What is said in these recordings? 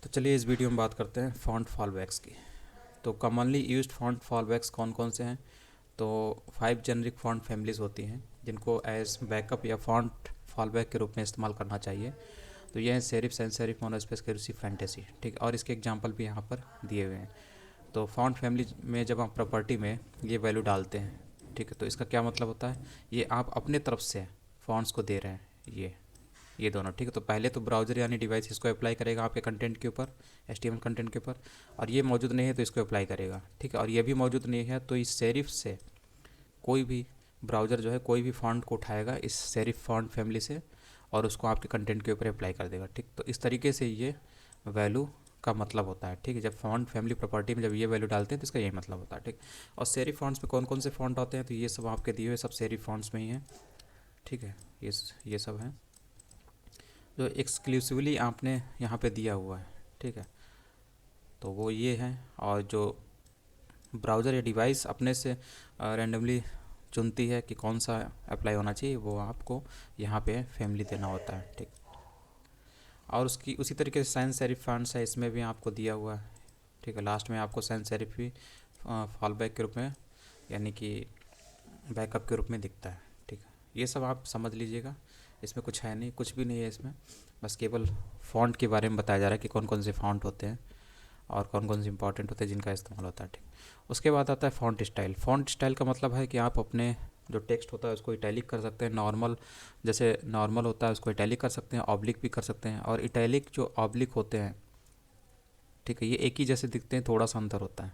तो चलिए इस वीडियो में बात करते हैं फ़ॉन्ट फॉलबैक्स की। तो कॉमनली यूज्ड फ़ॉन्ट फॉलबैक्स कौन कौन से हैं? तो 5 जेनरिक फ़ॉन्ट फैमिलीज़ होती हैं जिनको एज बैकअप या फ़ॉन्ट फॉलबैक के रूप में इस्तेमाल करना चाहिए। तो ये है serif, sans serif, monospace, cursive, fantasy. ठीक, और इसके एग्जांपल भी यहाँ पर दिए हुए हैं। तो फ़ॉन्ट फैमिली में जब आप प्रॉपर्टी में ये वैल्यू डालते हैं, ठीक है, तो इसका क्या मतलब होता है? ये आप अपने तरफ से फ़ॉन्ट्स को दे रहे हैं, ये दोनों। ठीक है, तो पहले तो ब्राउज़र यानी डिवाइस इसको अप्लाई करेगा आपके कंटेंट के ऊपर, HTML कंटेंट के ऊपर, और ये मौजूद नहीं है तो इसको अप्लाई करेगा। ठीक है, और ये भी मौजूद नहीं है तो इस सेरिफ से कोई भी ब्राउज़र जो है कोई भी फ़ॉन्ट को उठाएगा इस सेरिफ फ़ॉन्ट फैमिली से और उसको आपके कंटेंट के ऊपर अप्लाई कर देगा। ठीक, तो इस तरीके से ये वैल्यू का मतलब होता है। ठीक है, जब फ़ॉन्ट फैमिली प्रॉपर्टी में जब ये वैल्यू डालते हैं तो इसका यही मतलब होता है। ठीक, और सेरिफ फ़ॉन्ट्स में कौन कौन से फ़ॉन्ट आते हैं? तो ये सब आपके दिए हुए सब सेरिफ फ़ॉन्ट्स में ही हैं। ठीक है, ये सब हैं जो एक्सक्लूसिवली आपने यहाँ पे दिया हुआ है। ठीक है, तो वो ये है, और जो ब्राउज़र या डिवाइस अपने से रैंडमली चुनती है कि कौन सा अप्लाई होना चाहिए, वो आपको यहाँ पे फैमिली देना होता है। ठीक, और उसकी उसी तरीके से सैंस सेरिफ फॉन्ट्स है, इसमें भी आपको दिया हुआ है। ठीक है, लास्ट में आपको सैंस सेरिफ भी फॉल बैक के रूप में यानी कि बैकअप के रूप में दिखता है। ठीक है, ये सब आप समझ लीजिएगा, इसमें कुछ है नहीं, कुछ भी नहीं है इसमें, बस केवल फ़ॉन्ट के बारे में बताया जा रहा है कि कौन कौन से फ़ॉन्ट होते हैं और कौन कौन से इंपॉर्टेंट होते हैं जिनका इस्तेमाल होता है। ठीक, उसके बाद आता है फ़ॉन्ट स्टाइल। फ़ॉन्ट स्टाइल का मतलब है कि आप अपने जो टेक्स्ट होता है उसको इटैलिक कर सकते हैं, नॉर्मल जैसे नॉर्मल होता है उसको इटैलिक कर सकते हैं, ऑब्लिक भी कर सकते हैं। और इटैलिक जो ऑब्लिक होते हैं, ठीक है, ये एक ही जैसे दिखते हैं, थोड़ा सा अंतर होता है।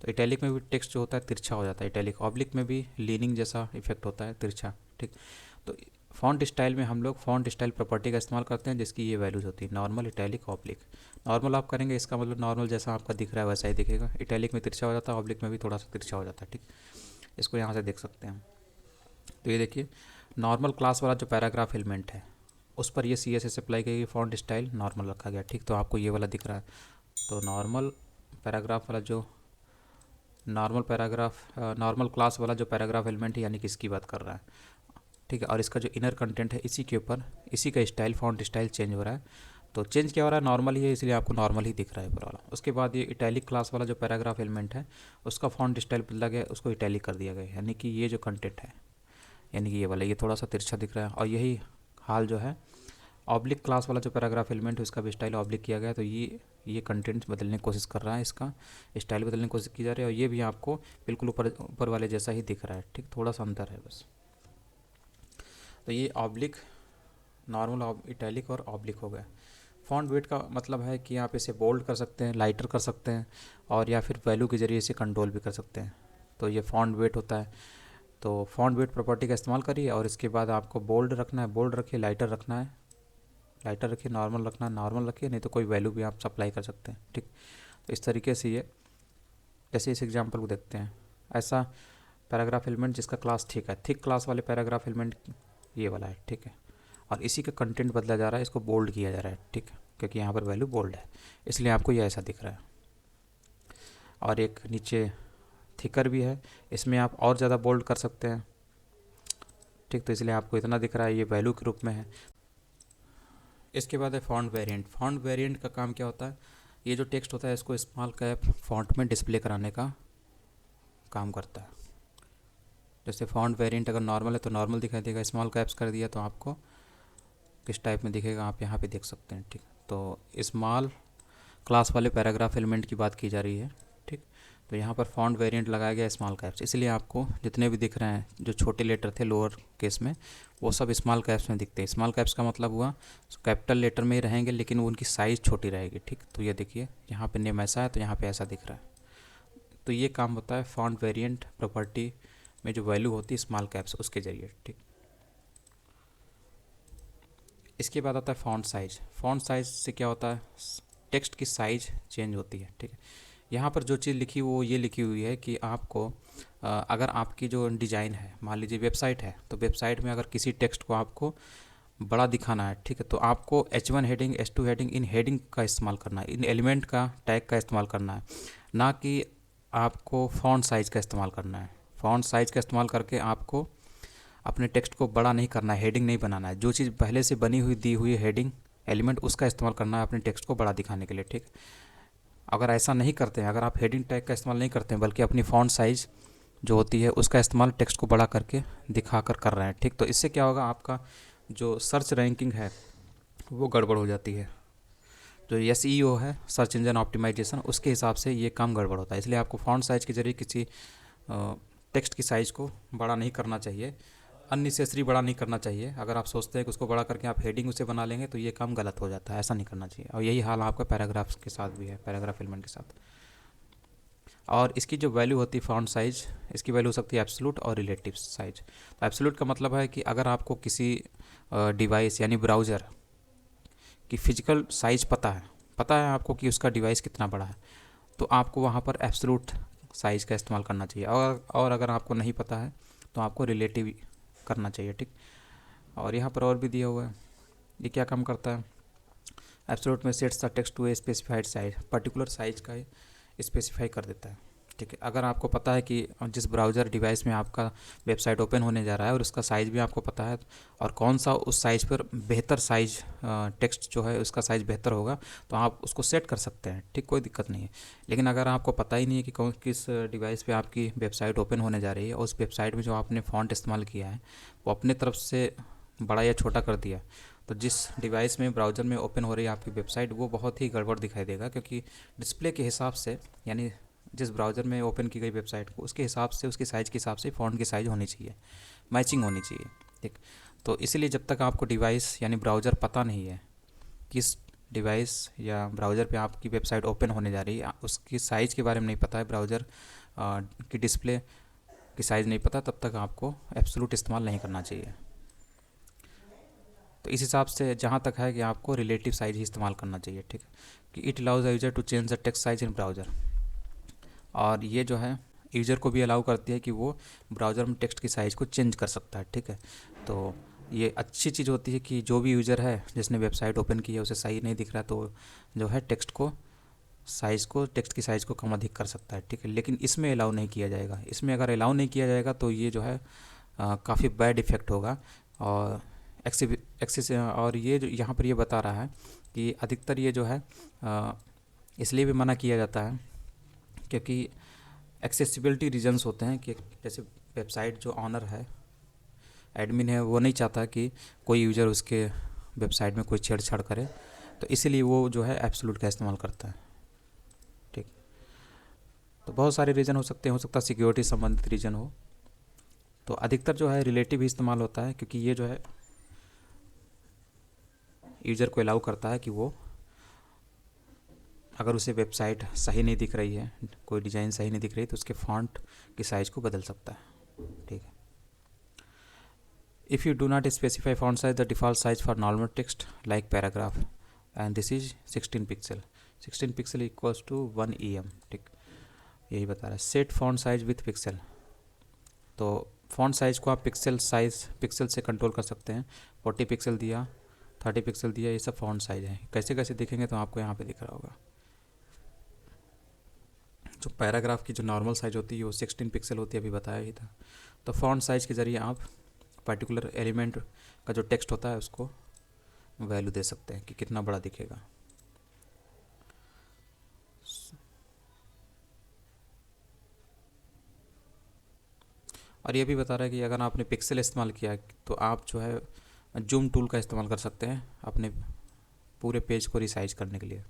तो इटैलिक में भी टेक्स्ट जो होता है तिरछा हो जाता है, इटैलिक। ऑब्लिक में भी लीनिंग जैसा इफेक्ट होता है, तिरछा। ठीक, तो फ़ॉन्ट स्टाइल में हम लोग फ़ॉन्ट स्टाइल प्रॉपर्टी का इस्तेमाल करते हैं जिसकी ये वैल्यूज़ होती है, नॉर्मल, इटैलिक, ऑब्लिक। नॉर्मल आप करेंगे इसका मतलब नॉर्मल जैसा आपका दिख रहा है वैसा ही दिखेगा, इटैलिक में तिरछा हो जाता है, ऑब्लिक में भी थोड़ा सा तिरछा हो जाता है। ठीक, इसको यहाँ से देख सकते हैं। तो ये देखिए, नॉर्मल क्लास वाला जो पैराग्राफ एलिमेंट है उस पर ये CSS अप्लाई करेगी, फ़ॉन्ट स्टाइल नॉर्मल रखा गया। ठीक, तो आपको ये वाला दिख रहा है। तो नॉर्मल पैराग्राफ वाला जो नॉर्मल क्लास वाला जो पैराग्राफ एलिमेंट है यानी कि इसकी बात कर रहा है। ठीक है, और इसका जो इनर कंटेंट है इसी के ऊपर इसी का स्टाइल, फ़ॉन्ट स्टाइल चेंज हो रहा है। तो चेंज क्या हो रहा है? नॉर्मल ही है, इसलिए आपको नॉर्मल ही दिख रहा है ऊपर वाला। उसके बाद ये इटैलिक क्लास वाला जो पैराग्राफ एलिमेंट है उसका फ़ॉन्ट स्टाइल बदला गया, उसको इटैलिक कर दिया गया, यानी कि ये जो कंटेंट है यानी कि ये वाला ये थोड़ा सा तिरछा दिख रहा है। और यही हाल जो है ऑब्लिक क्लास वाला जो पैराग्राफ एलिमेंट है उसका भी स्टाइल ऑब्लिक किया गया है। तो ये कंटेंट बदलने की कोशिश कर रहा है, इसका स्टाइल बदलने की कोशिश की जा रही है, और ये भी आपको बिल्कुल ऊपर ऊपर वाले जैसा ही दिख रहा है। ठीक, थोड़ा सा अंतर है बस। तो ये ऑब्लिक, नॉर्मल, इटैलिक और ऑब्लिक हो गया। फॉन्ट वेट का मतलब है कि आप इसे बोल्ड कर सकते हैं, लाइटर कर सकते हैं, और या फिर वैल्यू के ज़रिए इसे कंट्रोल भी कर सकते हैं। तो ये फॉन्ट वेट होता है। तो फॉन्ट वेट प्रॉपर्टी का इस्तेमाल करिए, और इसके बाद आपको बोल्ड रखना है, बोल्ड रखिए, लाइटर रखना है, लाइटर रखिए, नॉर्मल रखना है, नॉर्मल रखिए, नहीं तो कोई वैल्यू भी आप सप्लाई कर सकते हैं। ठीक, तो इस तरीके से ये, जैसे इस एग्जांपल को देखते हैं, ऐसा पैराग्राफ एलिमेंट जिसका क्लास थिक है, थिक क्लास वाले पैराग्राफ एलिमेंट ये वाला है। ठीक है, और इसी का कंटेंट बदला जा रहा है, इसको बोल्ड किया जा रहा है। ठीक है, क्योंकि यहाँ पर वैल्यू बोल्ड है इसलिए आपको ये ऐसा दिख रहा है। और एक नीचे थिकर भी है, इसमें आप और ज़्यादा बोल्ड कर सकते हैं। ठीक, तो इसलिए आपको इतना दिख रहा है, ये वैल्यू के रूप में है। इसके बाद है फॉन्ट वेरिएंट। फॉन्ट वेरिएंट का काम क्या होता है? ये जो टेक्स्ट होता है इसको स्मॉल कैप फॉन्ट में डिस्प्ले कराने का काम करता है। जैसे फॉन्ट वेरिएंट अगर नॉर्मल है तो नॉर्मल दिखाई देगा, स्मॉल कैप्स कर दिया तो आपको किस टाइप में दिखेगा आप यहाँ पे देख सकते हैं। ठीक, तो स्मॉल क्लास वाले पैराग्राफ एलिमेंट की बात की जा रही है। ठीक, तो यहाँ पर फॉन्ट वेरिएंट लगाया गया स्मॉल कैप्स, इसलिए आपको जितने भी दिख रहे हैं जो छोटे लेटर थे लोअर केस में वो सब स्मॉल कैप्स में दिखते हैं। स्मॉल कैप्स का मतलब हुआ कैपिटल लेटर में ही रहेंगे लेकिन वो उनकी साइज़ छोटी रहेगी। ठीक, तो ये देखिए यहाँ पे नेम ऐसा है तो यहाँ पे ऐसा दिख रहा है। तो ये काम होता है फॉन्ट वेरिएंट प्रॉपर्टी में, जो वैल्यू होती है स्मॉल कैप्स उसके ज़रिए। ठीक, इसके बाद आता है फ़ॉन्ट साइज़। फ़ॉन्ट साइज़ से क्या होता है? टेक्स्ट की साइज़ चेंज होती है। ठीक है, यहाँ पर जो चीज़ लिखी वो ये लिखी हुई है कि आपको अगर आपकी जो डिज़ाइन है, मान लीजिए वेबसाइट है, तो वेबसाइट में अगर किसी टेक्स्ट को आपको बड़ा दिखाना है, ठीक है, तो आपको H1 हेडिंग, H2 हेडिंग, इन हेडिंग का इस्तेमाल करना है, इन एलिमेंट का टैग का इस्तेमाल करना है, ना कि आपको फ़ॉन्ट साइज़ का इस्तेमाल करना है। फ़ॉन्ट साइज़ का इस्तेमाल करके आपको अपने टेक्स्ट को बड़ा नहीं करना है, हेडिंग नहीं बनाना है। जो चीज़ पहले से बनी हुई दी हुई हेडिंग एलिमेंट उसका इस्तेमाल करना है अपने टेक्स्ट को बड़ा दिखाने के लिए, ठीक। अगर ऐसा नहीं करते हैं, अगर आप हेडिंग टैग का इस्तेमाल नहीं करते हैं बल्कि अपनी फ़ॉन्ट साइज़ जो होती है उसका इस्तेमाल टेक्स्ट को बड़ा करके दिखा कर रहे हैं, ठीक, तो इससे क्या होगा, आपका जो सर्च रैंकिंग है वो गड़बड़ हो जाती है। जो SEO है, सर्च इंजन ऑप्टिमाइजेशन, उसके हिसाब से ये काम गड़बड़ होता है। इसलिए आपको फ़ॉन्ट साइज़ के ज़रिए किसी टेक्स्ट की साइज़ को बड़ा नहीं करना चाहिए, अननेसेसरी बड़ा नहीं करना चाहिए। अगर आप सोचते हैं कि उसको बड़ा करके आप हेडिंग उसे बना लेंगे तो ये काम गलत हो जाता है, ऐसा नहीं करना चाहिए। और यही हाल आपका पैराग्राफ्स के साथ भी है, पैराग्राफ एलिमेंट के साथ। और इसकी जो वैल्यू होती है फ़ॉन्ट साइज़, इसकी वैल्यू हो सकती है एब्सोल्यूट और रिलेटिव साइज़। तो एब्सोल्यूट का मतलब है कि अगर आपको किसी डिवाइस यानी ब्राउज़र की फ़िजिकल साइज़ पता है आपको कि उसका डिवाइस कितना बड़ा है, तो आपको वहाँ पर एब्सोल्यूट साइज़ का इस्तेमाल करना चाहिए। और अगर आपको नहीं पता है तो आपको रिलेटिव करना चाहिए, ठीक। और यहाँ पर और भी दिया हुआ है, ये क्या काम करता है, एब्सोल्यूट में sets the text to a specified size, particular size का स्पेसिफाई कर देता है, ठीक है। अगर आपको पता है कि जिस ब्राउज़र डिवाइस में आपका वेबसाइट ओपन होने जा रहा है और उसका साइज़ भी आपको पता है और कौन सा उस साइज़ पर बेहतर साइज़ टेक्स्ट जो है उसका साइज़ बेहतर होगा, तो आप उसको सेट कर सकते हैं, ठीक, कोई दिक्कत नहीं है। लेकिन अगर आपको पता ही नहीं है कि किस डिवाइस पे आपकी वेबसाइट ओपन होने जा रही है और उस वेबसाइट में जो आपने फ़ॉन्ट इस्तेमाल किया है वो अपने तरफ से बड़ा या छोटा कर दिया, तो जिस डिवाइस में ब्राउज़र में ओपन हो रही है आपकी वेबसाइट वो बहुत ही गड़बड़ दिखाई देगा, क्योंकि डिस्प्ले के हिसाब से, यानी जिस ब्राउज़र में ओपन की गई वेबसाइट को उसके हिसाब से, उसकी साइज़ के हिसाब से फ़ॉन्ट की साइज़ होनी चाहिए, मैचिंग होनी चाहिए, ठीक। तो इसीलिए जब तक आपको डिवाइस यानी ब्राउज़र पता नहीं है किस डिवाइस या ब्राउज़र पे आपकी वेबसाइट ओपन होने जा रही है, उसकी साइज़ के बारे में नहीं पता है, ब्राउज़र की डिस्प्ले की साइज़ नहीं पता, तब तक आपको एब्सोल्यूट इस्तेमाल नहीं करना चाहिए। तो इस हिसाब से जहाँ तक है कि आपको रिलेटिव साइज़ ही इस्तेमाल करना चाहिए, ठीक है, कि it allows the user to change the text size in browser. और ये जो है यूज़र को भी अलाउ करती है कि वो ब्राउज़र में टेक्स्ट की साइज़ को चेंज कर सकता है, ठीक है। तो ये अच्छी चीज़ होती है कि जो भी यूज़र है जिसने वेबसाइट ओपन की है उसे सही नहीं दिख रहा तो जो है टेक्स्ट की साइज़ को कम अधिक कर सकता है, ठीक है। लेकिन इसमें अलाउ नहीं किया जाएगा, इसमें अगर अलाउ नहीं किया जाएगा तो ये जो है काफ़ी बैड इफ़ेक्ट होगा। और एक्सेस और ये जो यहाँ पर ये बता रहा है कि अधिकतर ये जो है इसलिए भी मना किया जाता है क्योंकि एक्सेसिबिलिटी रीजंस होते हैं, कि जैसे वेबसाइट जो ऑनर है, एडमिन है, वो नहीं चाहता कि कोई यूज़र उसके वेबसाइट में कोई छेड़छाड़ करे, तो इसीलिए वो जो है एब्सोल्यूट का इस्तेमाल करता है, ठीक। तो बहुत सारे रीज़न हो सकते हैं, हो सकता है सिक्योरिटी संबंधित रीज़न हो, तो अधिकतर जो है रिलेटिव ही इस्तेमाल होता है, क्योंकि ये जो है यूज़र को अलाउ करता है कि वो अगर उसे वेबसाइट सही नहीं दिख रही है, कोई डिज़ाइन सही नहीं दिख रही, तो उसके फॉन्ट की साइज़ को बदल सकता है, ठीक है। If you do not specify font size, the default size for normal text like paragraph and this is 16 pixel, 16 pixel equals to 1 EM, ठीक, यही बता रहा है। Set font size with pixel, तो फॉन्ट साइज़ को आप पिक्सल से control कर सकते हैं। 40 पिक्सल दिया, 30 पिक्सल दिया, ये सब फॉन्ट साइज़ है। कैसे कैसे दिखेंगे तो आपको यहाँ पे दिख रहा होगा। जो पैराग्राफ की जो नॉर्मल साइज़ होती है वो 16 पिक्सल होती है, अभी बताया ही था। तो फॉन्ट साइज़ के ज़रिए आप पर्टिकुलर एलिमेंट का जो टेक्स्ट होता है उसको वैल्यू दे सकते हैं कि कितना बड़ा दिखेगा। और ये भी बता रहा है कि अगर आपने पिक्सल इस्तेमाल किया तो आप जो है जूम टूल का इस्तेमाल कर सकते हैं अपने पूरे पेज को रिसाइज करने के लिए।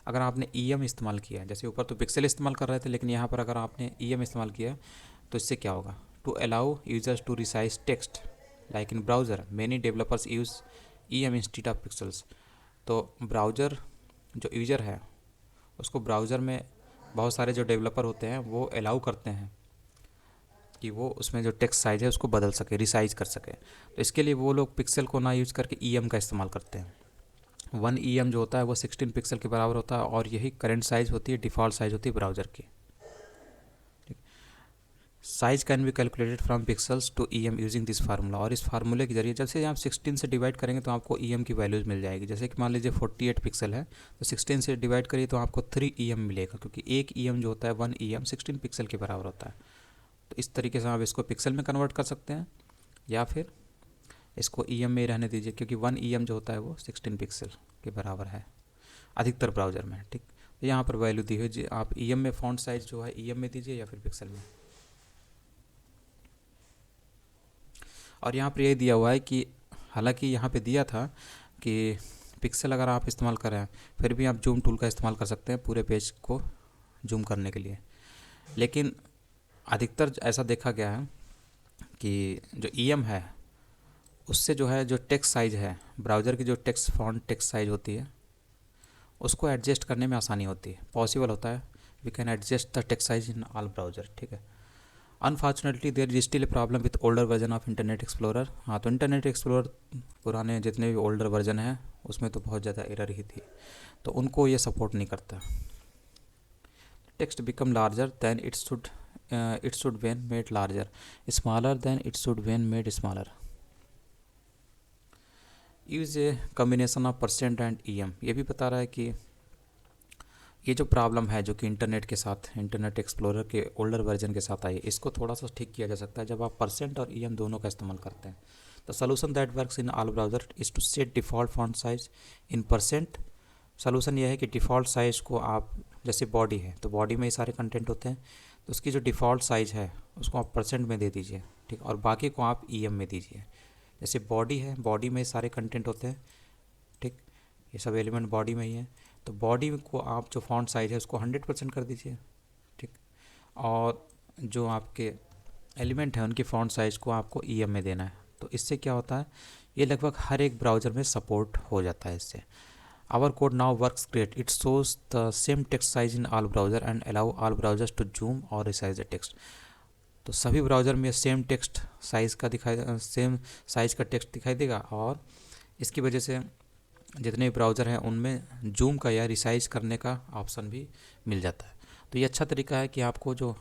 अगर आपने EM इस्तेमाल किया है, जैसे ऊपर तो पिक्सल इस्तेमाल कर रहे थे, लेकिन यहाँ पर अगर आपने EM इस्तेमाल किया है तो इससे क्या होगा, to allow users to resize text like in browser many developers use EM instead of pixels. तो ब्राउज़र जो यूज़र है उसको ब्राउज़र में बहुत सारे जो डेवलपर होते हैं वो अलाउ करते हैं कि वो उसमें जो टेक्स्ट साइज़ है उसको बदल सके, रिसाइज कर सके। तो इसके लिए वो लोग पिक्सल को ना यूज़ करके EM का इस्तेमाल करते हैं। 1 EM जो होता है वो 16 पिक्सल के बराबर होता है और यही करंट साइज़ होती है, डिफ़ॉल्ट साइज़ होती है ब्राउज़र की। Size can be calculated from pixels to EM using this formula. और इस फार्मूले के जरिए जब से आप 16 से डिवाइड करेंगे तो आपको EM की वैल्यूज़ मिल जाएगी। जैसे कि मान लीजिए 48 पिक्सल है तो 16 से डिवाइड करिए तो आपको 3 EM मिलेगा, क्योंकि एक EM जो होता है 1 EM 16 पिक्सल के बराबर होता है। तो इस तरीके से आप इसको पिक्सल में कन्वर्ट कर सकते हैं या फिर इसको EM में ही रहने दीजिए, क्योंकि 1 EM जो होता है वो 16 पिक्सल के बराबर है अधिकतर ब्राउज़र में। ठीक, तो यहाँ पर वैल्यू दी हुई जी, आप EM में फ़ॉन्ट साइज़ जो है EM में दीजिए या फिर पिक्सल में। और यहाँ पर ये दिया हुआ है कि हालांकि यहाँ पे दिया था कि पिक्सल अगर आप इस्तेमाल कर रहे हैं फिर भी आप जूम टूल का इस्तेमाल कर सकते हैं पूरे पेज को जूम करने के लिए, लेकिन अधिकतर ऐसा देखा गया है कि जो EM है उससे जो है जो टेक्स्ट साइज़ है ब्राउज़र की, जो टेक्स्ट फॉन्ट टेक्स्ट साइज़ होती है उसको एडजस्ट करने में आसानी होती है, पॉसिबल होता है। We can adjust the text size in all browser. ठीक है, unfortunately there is still a problem with older version of Internet Explorer. हाँ, तो इंटरनेट एक्सप्लोरर पुराने जितने भी ओल्डर वर्जन है उसमें तो बहुत ज़्यादा एरर ही थी, तो उनको ये सपोर्ट नहीं करता। Text become larger than it should when made larger, smaller than it should when made smaller. Use A combination of percent and EM। ये भी बता रहा है कि ये जो प्रॉब्लम है जो कि इंटरनेट के साथ, इंटरनेट एक्सप्लोरर के ओल्डर वर्जन के साथ आई, इसको थोड़ा सा ठीक किया जा सकता है जब आप परसेंट और EM दोनों का इस्तेमाल करते हैं। The solution that works in all browser is to set default font size in percent. Solution यह है कि डिफ़ॉल्ट साइज़ को आप, जैसे बॉडी है तो बॉडी में ही सारे कंटेंट होते हैं, तो उसकी जो डिफ़ॉल्ट साइज़ है उसको आप परसेंट में दे दीजिए। ठीक, और बाकी को आप EM में दीजिए। जैसे बॉडी है, बॉडी में सारे कंटेंट होते हैं। ठीक, ये सब एलिमेंट बॉडी में ही है, तो बॉडी को आप जो फॉन्ट साइज़ है उसको 100% कर दीजिए। ठीक, और जो आपके एलिमेंट हैं उनकी फॉन्ट साइज़ को आपको EM में देना है। तो इससे क्या होता है, ये लगभग हर एक ब्राउज़र में सपोर्ट हो जाता है इससे। Our code now works great, it shows the same text size in all browser and allow all browsers to zoom or resize the text. तो सभी ब्राउज़र में सेम टेक्स्ट साइज़ का सेम साइज़ का text दिखाई देगा, और इसकी वजह से जितने ब्राउज़र हैं उनमें जूम का या रिसाइज करने का ऑप्शन भी मिल जाता है। तो ये अच्छा तरीका है कि आपको जो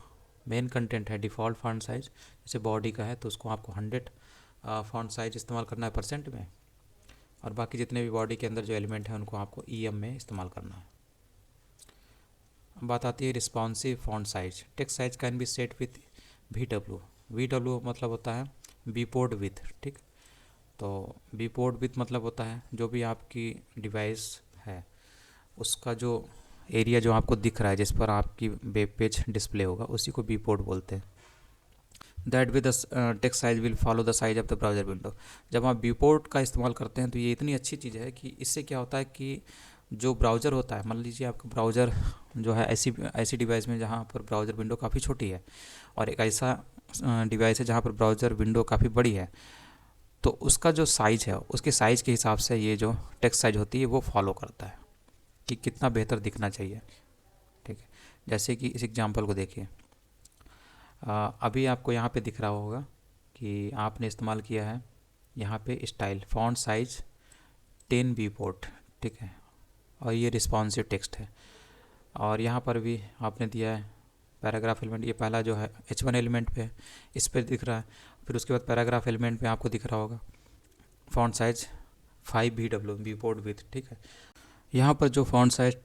मेन कंटेंट है डिफ़ॉल्ट फॉन्ट साइज़, जैसे बॉडी का है तो उसको आपको 100 फॉन्ट साइज़ इस्तेमाल करना है परसेंट में, और बाकी जितने भी बॉडी के अंदर जो एलिमेंट हैं उनको आपको EM में इस्तेमाल करना है। अब बात आती है responsive font size. Text size can B set with VW। VW मतलब होता है बीपोर्ट विथ। ठीक, तो बीपोर्ट विथ मतलब होता है जो भी आपकी डिवाइस है उसका जो एरिया जो आपको दिख रहा है जिस पर आपकी वेब पेज डिस्प्ले होगा उसी को बीपोर्ट बोलते हैं। That with the text size will follow the size of the browser window. जब आप बीपोर्ट का इस्तेमाल करते हैं तो ये इतनी अच्छी चीज़ है कि इससे क्या होता है कि जो ब्राउज़र होता है, मान लीजिए आपका ब्राउज़र जो है ऐसी डिवाइस में जहाँ पर ब्राउज़र विंडो काफ़ी छोटी है, और एक ऐसा डिवाइस है जहाँ पर ब्राउज़र विंडो काफ़ी बड़ी है, तो उसका जो साइज़ है उसके साइज़ के हिसाब से ये जो टेक्स्ट साइज होती है वो फॉलो करता है कि कितना बेहतर दिखना चाहिए। ठीक है, जैसे कि इस एग्जांपल को देखिए, अभी आपको यहाँ पे दिख रहा होगा कि आपने इस्तेमाल किया है यहाँ पे स्टाइल फॉन्ट साइज 10 बीपोर्ट। ठीक है, और ये रिस्पॉन्सिव टेक्स्ट है, और यहाँ पर भी आपने दिया है पैराग्राफ एलिमेंट, ये पहला जो है H1 एलिमेंट पे इस पर दिख रहा है, फिर उसके बाद पैराग्राफ एलिमेंट पे आपको दिख रहा होगा फॉन्ट साइज 5 BW बीपोर्ट विथ। ठीक है, यहाँ पर जो फॉन्ट साइज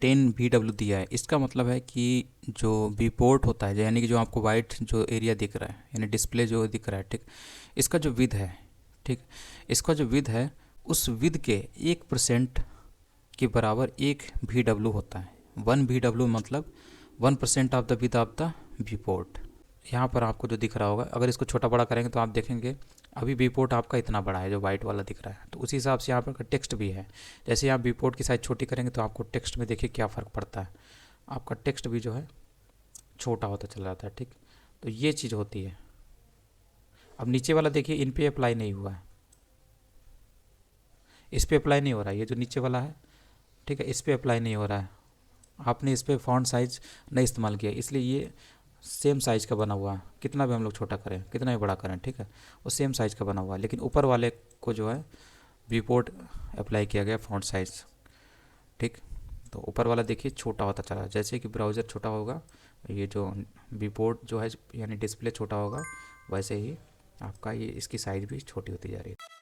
10 BW दिया है इसका मतलब है कि जो बीपोर्ट होता है यानी कि जो आपको वाइट जो एरिया दिख रहा है यानी डिस्प्ले जो दिख रहा है, ठीक, इसका जो विड्थ है, ठीक, इसका जो विड्थ है उस विड्थ के 1% के बराबर 1 VW होता है। 1 VW मतलब 1% of the width of the viewport. यहाँ पर आपको जो दिख रहा होगा, अगर इसको छोटा बड़ा करेंगे तो आप देखेंगे अभी बीपोर्ट आपका इतना बड़ा है जो वाइट वाला दिख रहा है, तो उसी हिसाब से यहाँ पर टेक्स्ट भी है। जैसे आप बीपोर्ट की साइज़ छोटी करेंगे तो आपको टेक्स्ट में देखिए क्या फ़र्क पड़ता है, आपका टेक्स्ट भी जो है छोटा होता चला जाता है। ठीक, तो ये चीज़ होती है। अब नीचे वाला देखिए, इन पे अप्लाई नहीं हुआ है, इस पर अप्लाई नहीं हो रहा है, ये जो नीचे वाला है, ठीक है, इस पर अप्लाई नहीं हो रहा है, आपने इस पर फॉन्ट साइज़ नहीं इस्तेमाल किया, इसलिए ये सेम साइज़ का बना हुआ है। कितना भी हम लोग छोटा करें कितना भी बड़ा करें, ठीक है, वो सेम साइज़ का बना हुआ है, लेकिन ऊपर वाले को जो है बीपोर्ट अप्लाई किया गया फॉन्ट साइज़। ठीक, तो ऊपर वाला देखिए छोटा होता चला, जैसे कि ब्राउज़र छोटा होगा ये जो बीपोर्ट जो है यानी डिस्प्ले छोटा होगा, वैसे ही आपका ये इसकी साइज़ भी छोटी होती जा रही है।